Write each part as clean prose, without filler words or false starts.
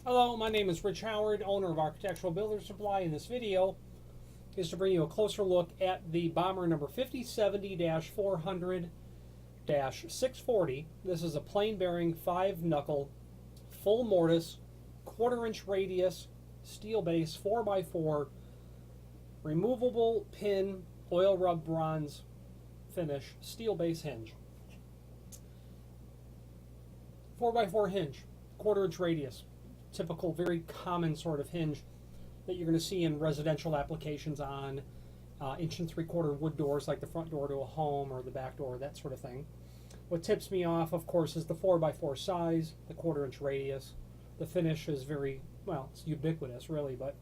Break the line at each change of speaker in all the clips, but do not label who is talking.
Hello, my name is Rich Howard, owner of Architectural Builder Supply. In this video is to bring you a closer look at the Bommer number 5070-400-640. This is a plain bearing 5 knuckle full mortise, 1/4 inch radius, steel base 4x4, removable pin, oil rub bronze finish, steel base hinge. 4x4 hinge, 1/4 inch radius. Typical, very common sort of hinge that you're going to see in residential applications on 1 3/4 wood doors, like the front door to a home or the back door, that sort of thing. What tips me off, of course, is the 4x4 size, the 1/4 inch radius. The finish is very, well, it's ubiquitous really, but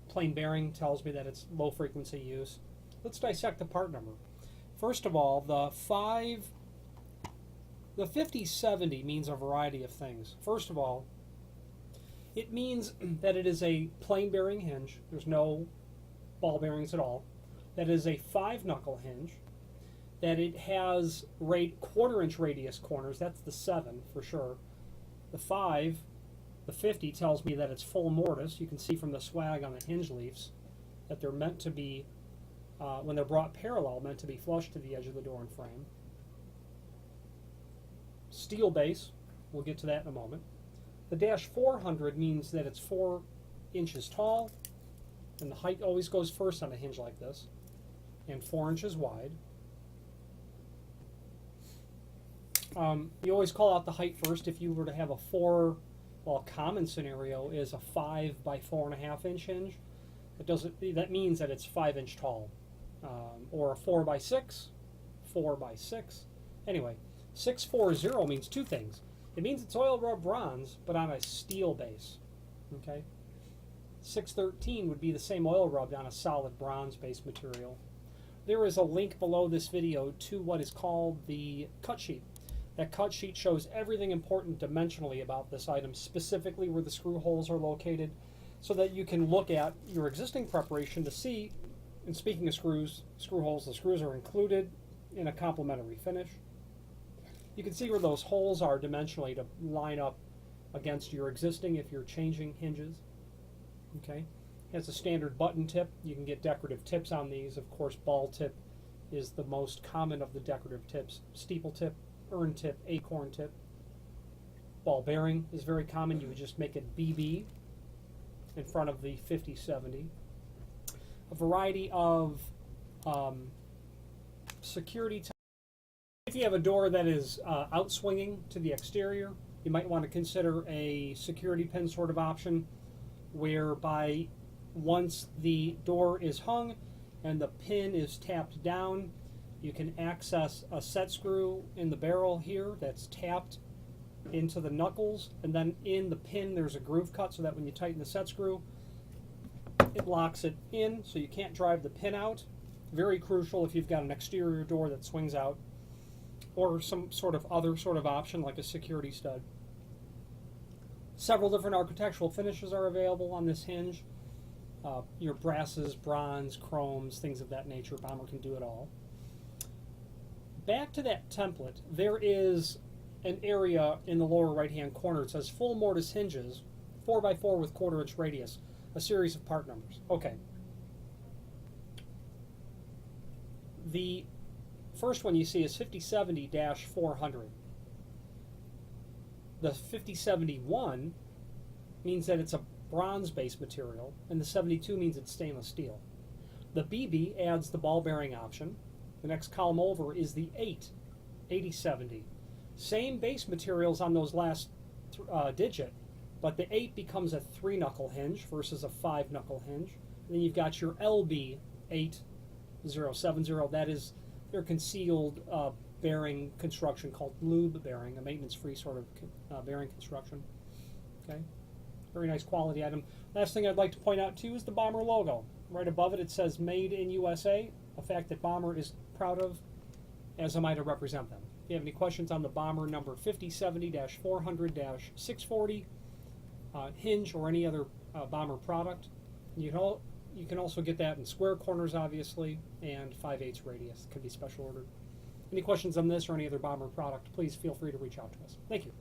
plain bearing tells me that it's low frequency use. Let's dissect the part number. First of all, the 5070 means a variety of things. First of all, it means that it is a plain bearing hinge. There's no ball bearings at all. That is a 5 knuckle hinge. That it has 1/4 inch radius corners. That's the 7 for sure. The 50 tells me that it's full mortise. You can see from the swag on the hinge leaves that they're meant to be, when they're brought parallel, meant to be flush to the edge of the door and frame. Steel base, we'll get to that in a moment. The -400 means that it's 4 inches tall, and the height always goes first on a hinge like this, and 4 inches wide. You always call out the height first. If you were to have a a common scenario is a 5 by 4.5 inch hinge. That means that it's 5 inch tall, or a 4 by 6, 4 by 6. Anyway, 640 means two things. It means it's oil rub bronze, but on a steel base. Okay. 613 would be the same oil rubbed on a solid bronze based material. There is a link below this video to what is called the cut sheet. That cut sheet shows everything important dimensionally about this item, specifically where the screw holes are located, so that you can look at your existing preparation to see. And speaking of screw holes, the screws are included in a complementary finish. You can see where those holes are dimensionally to line up against your existing if you're changing hinges. Okay, it has a standard button tip. You can get decorative tips on these. Of course, ball tip is the most common of the decorative tips. Steeple tip, urn tip, acorn tip. Ball bearing is very common. You would just make it BB in front of the 5070. A variety of security types. If you have a door that is outswinging to the exterior, you might want to consider a security pin sort of option, whereby once the door is hung and the pin is tapped down, you can access a set screw in the barrel here that's tapped into the knuckles, and then in the pin there's a groove cut so that when you tighten the set screw, it locks it in so you can't drive the pin out. Very crucial if you've got an exterior door that swings out, or some sort of other sort of option like a security stud. Several different architectural finishes are available on this hinge. Your brasses, bronze, chromes, things of that nature. Bommer can do it all. Back to that template, there is an area in the lower right hand corner. It says full mortise hinges, 4x4 with 1/4 inch radius, a series of part numbers. Okay. The first one you see is 5070-400. The 5071 means that it's a bronze-based material, and the 72 means it's stainless steel. The BB adds the ball bearing option. The next column over is the 8070. Same base materials on those last digit, but the 8 becomes a 3 knuckle hinge versus a 5 knuckle hinge. And then you've got your LB 8070. That is their concealed bearing construction called lube bearing, a maintenance-free sort of bearing construction. Okay, very nice quality item. Last thing I'd like to point out too is the Bommer logo. Right above it, it says "Made in USA," a fact that Bommer is proud of, as am I to represent them. If you have any questions on the Bommer number 5070-400-640, hinge, or any other Bommer product, you can also get that in square corners, obviously, and 5/8 radius. Can be special ordered. Any questions on this or any other Bommer product, please feel free to reach out to us. Thank you.